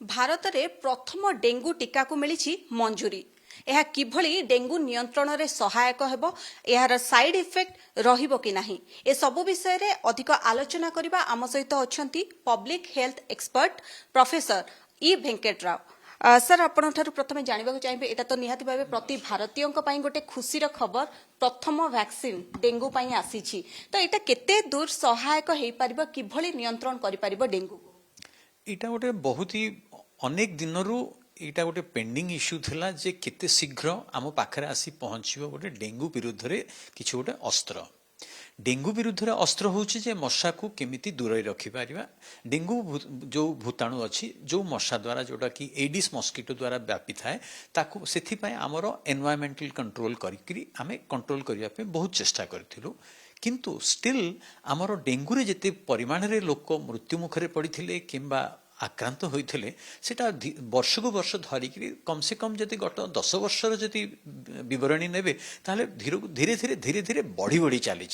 भारत में प्रथम डेंगू टीका को मिली मंजूरी। यह किभली डेंगू नियंत्रण में सहायक हेबो, यार साइड इफेक्ट रहिबो कि नाही, ए सब विषय रे अधिक आलोचना करबा आम सहित अछंती public health expert professor E Venkat Rao. Sir आपण ठारू प्रथमे जानिबा चाहिए, एटा तो निहाती भाबे प्रति भारतीयों पई गोटे खुशीर खबर, प्रथम वैक्सीन डेंगू पई आसीछि, तो एटा केते दूर सहायक हेई परिबो, किभली नियंत्रण करि परिबो डेंगू को? एटा गोटे बहुत ही अनेक दिनरू एटा गोटे पेंडिंग इश्यू थिला जे केते शीघ्र आम पाखरे आसी पहुंचबो गोटे डेंगू विरुद्ध रे किछि गोटे अस्त्र। डेंगू विरुद्ध रे अस्त्र होउछि जे मशा को केमिति दूर रखि पारिबा। डेंगू जो भूताणु अछि जो मशा द्वारा जोटा कि एडिस मस्किटो द्वारा व्यापी थाए ताकू सेथि पय हमरो एनवायरमेंटल कंट्रोल करिकरी आमे कंट्रोल करिया पे बहुत चेष्टा करथिलु, किंतु स्टिल आमर डेंगू रे जेते परिमाण रे लोक मृत्यु मुखरे पड़िथिले किंबा आक्रांत होइथिले सेटा वर्ष को वर्ष धरिकी कम से कम जदि गत 10 वर्षर जदि विवरणी नेबे ताले धीरे धीरे बढ़ी बढ़ी चली।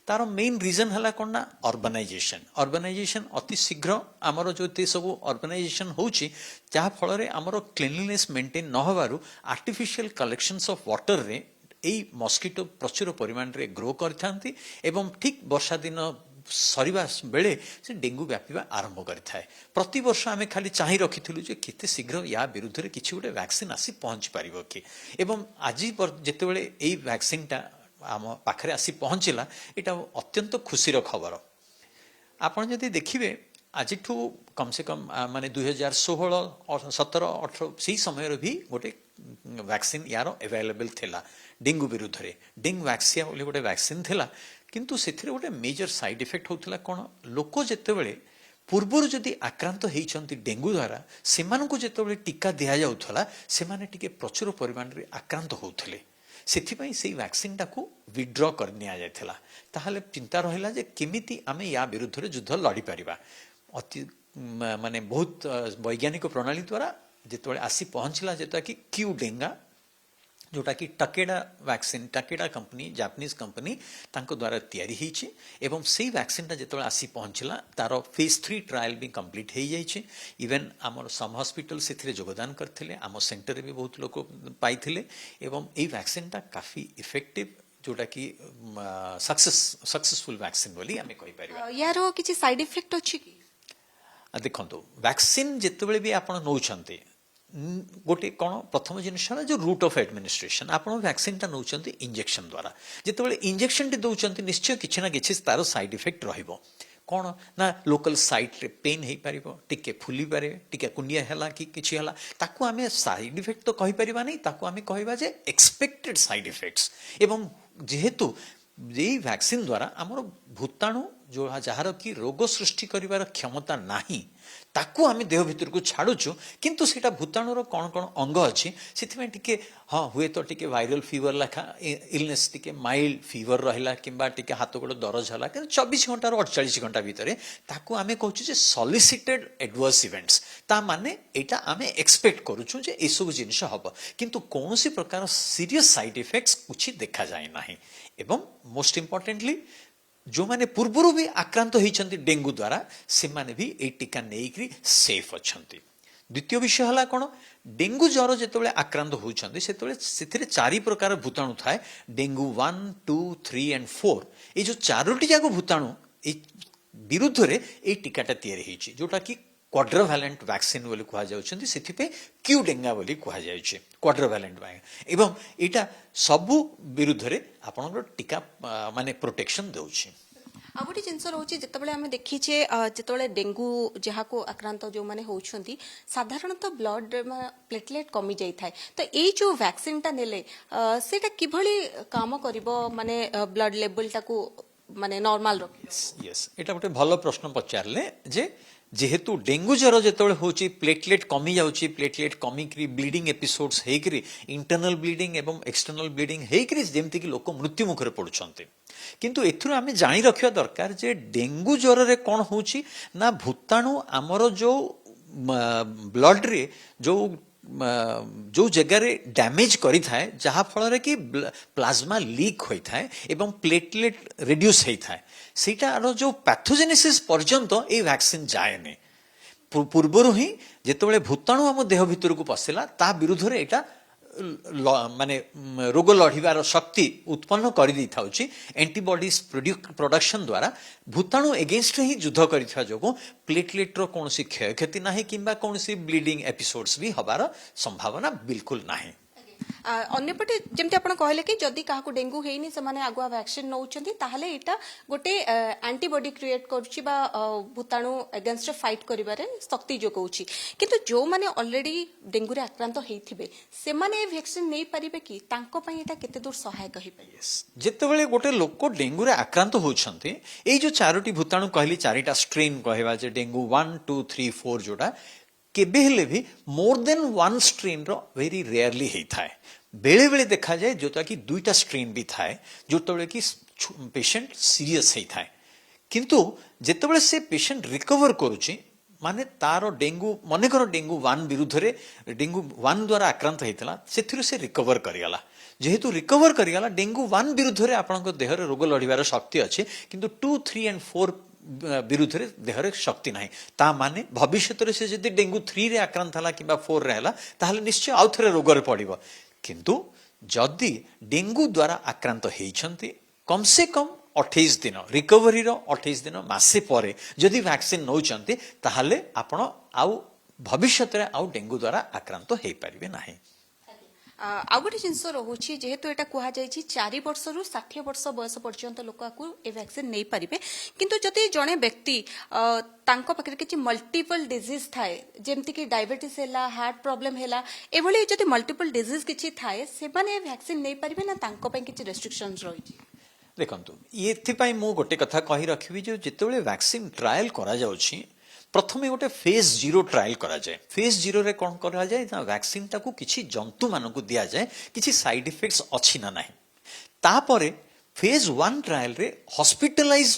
तार मेन रीजन हला कोन ना अर्बनाइजेशन अति शीघ्र आमर जो ते सब अर्बनाइजेशन होउची जा फल रे आमर क्लीनलीनेस मेंटेन न होबारु आर्टिफिशियल कलेक्शंस ऑफ वाटर रे एई मस्किटो प्रचुर परिमाण रे ग्रो करथांती एवं ठीक वर्षा दिन सरीबा बेले से डेंगू व्यापीबा आरंभ करिथाए। प्रति वर्ष आमे खाली चाहि रखिथिलु जे केते शीघ्र या विरुद्ध रे किछि गोटे वैक्सीन आसी पहुंच पारिबो कि, एवं आज जेते बेले एई वैक्सीन टा आम पाखरे आसी पहुंचिला एटा अत्यंत खुशीर खबर। आपण जदि देखिबे आजिठू कम से कम माने 2016 17 18 सी समय भी गोटे वैक्सीन यार अवेलेबल थिला डेंगू विरुद्ध रे। डेंगू वैक्सिया बोले गोटे वैक्सीन थिला, किंतु सेथिरे गोटे मेजर साइड इफेक्ट होउथिला कोन, लोक जेतेबेले पूर्वरु जदि आक्रांत हेइचंती डेंगू द्वारा सेमानकु जेतेबेले टीका दिया जाउथला सेमाने टिके प्रचुर परिमाण रे आक्रांत होउथिले। सेथिपई सेई वैक्सीन टाकू विड्रॉ कर निया जायथिला। ताहाले चिंता रहिला जे केमिति आमे या विरुद्ध रे युद्ध लड़ी परिबा। अति माने बहुत वैज्ञानिक प्रणाली द्वारा जेतेबेले आसी पहुंचला जेता कि क्यू डेंगा जोटा कि टकेडा वैक्सीन, टकेडा कंपनी जापानीज कंपनी तांको द्वारा तैयारी हिची एवं सेई वैक्सीन ता जेतेबेले आसी पहुंचला तारो फेज 3 ट्रायल भी कंप्लीट हे जाइछे। इवन आमर सम हॉस्पिटल सेथिरे योगदान करथिले, आम सेंटर भी बहुत लोक पाइथिले एवं एई वैक्सीन ता काफी इफेक्टिव जोटा कि सक्सेसफुल वैक्सीन बोली आमे कहि परिबा। यारो किछि साइड इफेक्ट अछि कि? देखंतु वैक्सीन जेतेबेले भी आपण नौछंते गोटे कौन प्रथम जिनस जो रूट ऑफ एडमिनिस्ट्रेशन आप वैक्सीन टा नौचंती इंजेक्शन द्वारा। जितेबाला इंजेक्शन टी दौरान निश्चय किसी ना कि तार साइड इफेक्ट रहिबो। कौन ना लोकल साइट रे पेन हो पार, टिके फुली पारे, टिके कुंडिया है कि किछि हला, ताकू आमे साइड इफेक्ट तो कहि परिबा नहीं, ताकू आमे कहबा जे एक्सपेक्टेड साइड इफेक्ट्स। एवं जेहेतु ये वैक्सीन द्वारा आमर भूताणु जो जार कि रोग सृष्टि करिवार क्षमता नाही ताकू आमे देह भितर को छाड़ुचु, किंतु सेटा भूताणुर कौन कौन अंग अच्छी से टिके हाँ हुए तो टिके वायरल फीवर लेखा इलनेस टिके माइल्ड फीवर रहिला किंबा टिके हाथ गोड़ दरज हला कि 24 घंटा 48 घंटा भितर ताकू आमे कहूँ जे सॉलिसिटेड एडवर्स इवेंट्स, ता माने एटा आमे एक्सपेक्ट करूछु जे ए सब जिनिस हबो, किंतु कोनोसी प्रकार सीरियस साइड इफेक्ट्स कुछ देखा जाए नाही। एवं मोस्ट इंपोर्टेंटली जो माने पूर्वरु भी आक्रांत होइछंती डेंगू द्वारा से माने भी ए टीका नेइकरी सेफ अछंती। द्वितीय विषय हला कोन, डेंगू ज्वर जेतेबेले आक्रांत होइछंती सेतेबेले सेथिरे 4 प्रकार भूताणु थाए, डेंगू 1 2 3 एंड 4। ए जो चारोटी जाको भूताणु ए विरुद्ध रे ए टीकाटा तयारी हेछि जोटा कि क्वाड्रावैलेंट वैक्सीन बोली कहा जाउछंती, सेथिपे क्यू डेंगा बोली कहा जाउछि क्वाड्रावैलेंट वैक्सीन। एवं एटा सबु विरुद्ध रे आपनकर टीका माने प्रोटेक्शन देउछि। आ गोटे जिनस रोचे जितेबाला आम देखीचे जितेबाला डेंगू जहाँ को आक्रांत जो मैंने होती साधारणतः ब्लड प्लेटलेट कमी जाए, तो ये जो वैक्सीन टा नेले सेटा किभली काम करिवो, माने ब्लड लेवल टाको माने नॉर्मल रखियो? यस एटा गोटे भलो प्रश्न पचारले जे जेहेतु डेंगू ज्वर जेतेबेले होची प्लेटलेट कमी जाउची, प्लेटलेट कमी करी ब्लीडिंग एपिसोड्स हेकरी इंटरनल ब्लीडिंग एवं एक्सटर्नल ब्लीडिंग हेकरी जेमति कि लोक मृत्यु मुखरे पड़ुछंती। किंतु एथुर आमे जानि रखिया दरकार जे डेंगू ज्वर रे कोन होची ना भूताणु हमर जो ब्लड रे जो जगह रे डैमेज करी थाए जहा फल रे कि प्लाज्मा लीक होई थाए एवं प्लेटलेट रिड्यूस होई थाए, सेटा जो पैथोजेनेसिस पर्यंत ए वैक्सीन जाए ने। ପୂର୍ବରୁ ହିଁ ଯେତେବେଳେ ଭୂତାଣୁ ଆମ ଦେହ ଭିତରକୁ ପଶିଲା ତା ବିରୁଦ୍ଧରେ ଏଇଟା ମାନେ ରୋଗ ଲଢ଼ିବାର ଶକ୍ତି ଉତ୍ପନ୍ନ କରିଦେଇଥାଉଛି ଆଣ୍ଟିବଡିଜ୍ ପ୍ରଡକ୍ସନ ଦ୍ୱାରା ଭୂତାଣୁ ଏଗେନଷ୍ଟ ହିଁ ଯୁଦ୍ଧ କରିଥିବା ଯୋଗୁଁ ପ୍ଲେଟଲେଟ୍ର କୌଣସି କ୍ଷୟକ୍ଷତି ନାହିଁ କିମ୍ବା କୌଣସି ବ୍ଲିଡିଂ ଏପିସୋଡ୍ସ ବି ହେବାର ସମ୍ଭାବନା ବିଲକୁଲ ନାହିଁ। ଅନ୍ୟପଟେ ଯେମିତି ଆପଣ କହିଲେ କି ଯଦି କାହାକୁ ଡେଙ୍ଗୁ ହେଇନି ସେମାନେ ଆଗୁଆ ଭ୍ୟାକ୍ସିନ ନେଉଛନ୍ତି ତାହେଲେ ଏଇଟା ଗୋଟେ ଆଣ୍ଟିବଡି କ୍ରିଏଟ୍ କରୁଛି ବା ଭୂତାଣୁ ଏଗେନଷ୍ଟ ଫାଇଟ୍ କରିବାରେ ଶକ୍ତି ଯୋଗାଉଛି କିନ୍ତୁ ଯେଉଁମାନେ ଅଲରେଡି ଡେଙ୍ଗୁରେ ଆକ୍ରାନ୍ତ ହେଇଥିବେ ସେମାନେ ଏ ଭ୍ୟାକ୍ସିନ ନେଇପାରିବେ କି ତାଙ୍କ ପାଇଁ ଏଇଟା କେତେ ଦୂର ସହାୟକ ହେଇପାରିବ? ଯେତେବେଳେ ଗୋଟେ ଲୋକ ଡେଙ୍ଗୁରେ ଆକ୍ରାନ୍ତ ହେଉଛନ୍ତି ଏଇ ଯୋଉ ଚାରୋଟି ଭୂତାଣୁ କହିଲି ଚାରିଟା ଷ୍ଟ୍ରେନ୍ କହିବା ଯେ ଡେଙ୍ଗୁ 1, 2, 3, 4 ଯୋଉଟା କେବେ ହେଲେ ବି ମୋର ଦେନ୍ ୱାନ୍ ଷ୍ଟ୍ରେନ୍ର ଭେରି ରେୟାରଲି ହେଇଥାଏ। बेले बेले देखा जाए जोटा कि दुईटा स्ट्रेन भी थाए जोतबले कि पेशेंट सीरियस होता है किंतु जेतबले से पेशेंट रिकवर करुची माने तार डेंगू मनेकर डेंगू 1 विरुद्ध रे डेंगू 1 द्वारा आक्रांत होता से रिकवर करिगला जेहेतु रिकवर करिगला डेंगू 1 विरुद्ध रे आपन देह रोग लड़िबार शक्ति अच्छे किंतु 2, 3 and 4 विरुद्ध रे देहरे शक्ति नाही ता माने भविष्य से जदि डेंगू 3 रे आक्रांत हला किबा 4 रे हला ताहले निश्चय आउ थरे रोग रे पड़िबो किंतु जदि डेंगू द्वारा आक्रांत होइछंती कम से कम 28 दिन रिकवरी रो 28 दिन मासे परे जदि वैक्सीन नौचंती ताहले आपण आउ भविष्य रे आउ डेंगू द्वारा आक्रांत हेई परिबे नाही। आउ गोटे जिनस रोचे जेहेतु एटा कहा जाय 4 वर्ष रु 60 वर्ष बयस पर्यंत लोक ए वैक्सीन नहीं पारिबे किंतु जदि जड़े व्यक्ति तांको पाखरे किछि मल्टीपल डिजीज थाए जेमति कि डायबिटीज हैला हार्ट प्रॉब्लम हैला एभली जदि मल्टीपल डिजीज किछि थाए से माने वैक्सीन नहीं पारिबे ना तांको पय किछि रेस्ट्रिक्शंस रही देखंतु एथि मु गोटे कथा कहि रखिबि जे जेतेबेले वैक्सीन ट्रायल करा जाउछि प्रथमे गोटे फेज 0 ट्रायल करा जाए फेज 0 रे कोन करा जाए ना वैक्सीन टाकू किछि जंतु मानकू दिया जाए किछि साइड इफेक्ट्स अछि ना नाही तापरे फेज 1 ट्रायल रे हॉस्पिटलाइज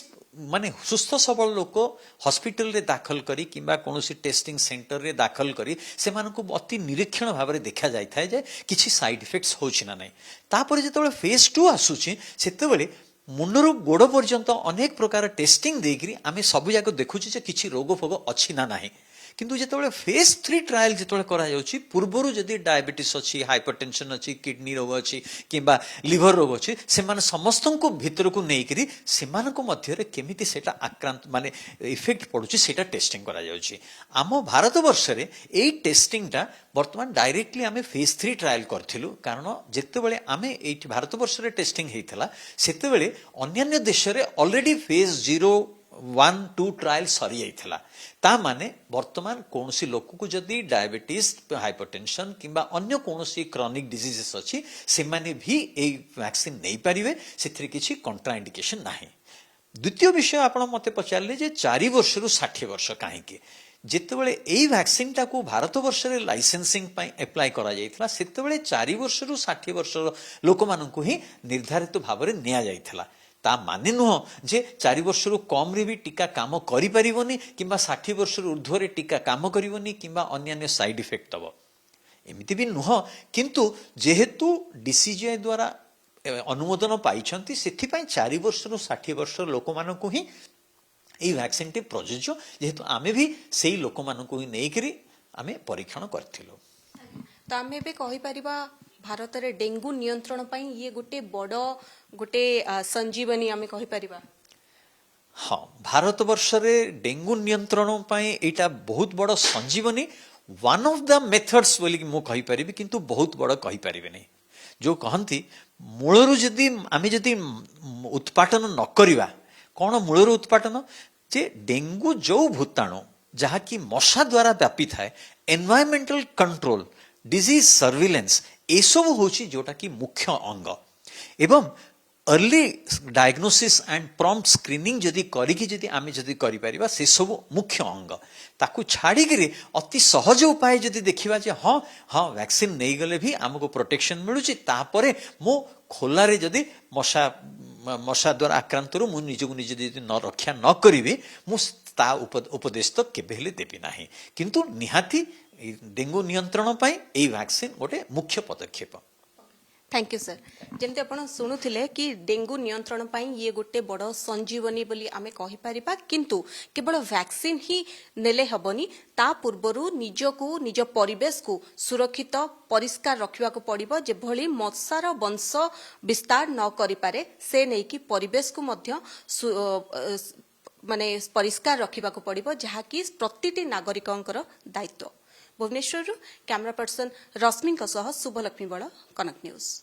माने सुस्थ सबल लोक हॉस्पिटल रे दाखल करी किंबा कोनोसी टेस्टिंग सेंटर रे दाखल करी से मानकू अति निरीक्षण भाव रे देखा जाय थाए जे किछि साइड इफेक्ट्स होछि ना नाही तापरे जेतेबेले फेज 2 आसुछि सेतेबेले मुंडरू गोड़ पर्यंत अनेक प्रकार टेस्टिंग देकरी आमे सब जाक देखुची जे किछि रोग फोग अछि ना नाही किंतु जेतेबेले फेज 3 ट्रायल जेतेबेले करा जाउची पूर्वरु जदि डायबिटीज अछि हाइपरटेंशन अछि किडनी रोग अछि किंबा लिवर रोग अछि से माने समस्तनको भितर को नेकरी सेमानको मध्य रे केमिति सेटा आक्रांत माने इफेक्ट पडुची सेटा टेस्टिंग करा जाउची आम भारत वर्ष रे एई टेस्टिंग टा वर्तमान डायरेक्टली आमे फेज 3 ट्रायल करथिलु कारण जेतेबेले आमे एई भारत वर्ष रे टेस्टिंग हेइतला सेतेबेले अन्य देश रे ऑलरेडी फेज 0 1, 2 ट्रायल सरी जाइथिला ता माने वर्तमान कोनोसी लोक को जदि डायबिटीज हाइपरटेंशन किंबा अन्य कोनोसी क्रॉनिक डिजीजेस अछि से माने भी ए वैक्सीन नै परिबे सेथि किछि कंट्राइंडिकेशन नाही। द्वितीय विषय आपण मते पचारले जे 4 वर्ष रु 60 वर्ष काहे के जेतेबेले एई वैक्सीन टा को भारत वर्ष रे लाइसेंसिंग पई अप्लाई करा जाइथिला सेतेबेले 4 वर्ष रु 60 वर्ष लोक मानकु ही निर्धारित भाव रे निया जाइथिला ता माने नुह जे 4 वर्ष रु कम रे भी टीका काम करि परिबोनी किंबा 60 वर्ष रु ऊर्ध्व रे टीका काम करिवोनी किंबा अन्य साइड इफेक्ट तब एमिति भी नुह किंतु जेहेतु डीसीजीआई द्वारा अनुमोदन पाइछंती सेथि पई 4 वर्ष रु 60 वर्ष लोक मानकु ही एई वैक्सीन टी प्रयोज्य जेहेतु आमे भी सेही लोक मानकु ही नै करी आमे परीक्षण करथिलु तो आमे बे कहि परिबा भारत रे डेंगू नियंत्रण पई ये गोटे बड़ गोटे संजीवनी आमे कहि परिबा। हाँ भारत वर्ष रे डेंगू नियंत्रण पई एटा बहुत बड़ संजीवनी वन ऑफ द मेथड्स बोली मु कहि परिबी किंतु बहुत बड़ कहि परिबे नै जो कहंती मूलरु जदि आमे जदि उत्पादन न करिवा कोन मूलरु उत्पादन जे डेंगू जो भूताणु जहा कि मशा द्वारा व्यापी थाए एनवायरमेंटल कंट्रोल डिजीज सर्विलेंस ए सब होची जोटा कि मुख्य अंग एवं early diagnosis and prompt screening जदि करिकि जदि आमे जदि करि परिबा से सब मुख्य अंग ताकू छाड़ी गिरे अति सहज उपाय जदि देखिबा जे हां हां वैक्सीन नै गले भी हमको प्रोटेक्शन मिलुची तापरे मो खोला रे जदि मशा द्वारा आक्रांत रु मु निजको निज जदि न रक्षा न करिवे मु ता उपदेश तो केबे हेले देबी नाही किंतु निहाती डेंगू नियंत्रण पई एई वैक्सीन गोटे मुख्य पदक्षेप। थैंक यू सर जमती आपण शुणुले कि डेंगू नियंत्रण पाई ये गोटे बड़ संजीवनी बोली आमे कहि परिबा किंतु केवल वैक्सीन ही नेले हबनी ता पूर्वरु निजको निज परिवेश को सुरक्षित परिष्कार रखिबा को पड़िबो जे भली मशार वंश विस्तार न करि पारे से नै कि परिवेश को मध्य माने परिष्कार रखिबा को पड़िबो जहा कि प्रतिटी नागरिकंकर दायित्व भुवनेश्वर कैमरा पर्सन रश्मि शुभलक्ष्मी बड़ कनक न्यूज।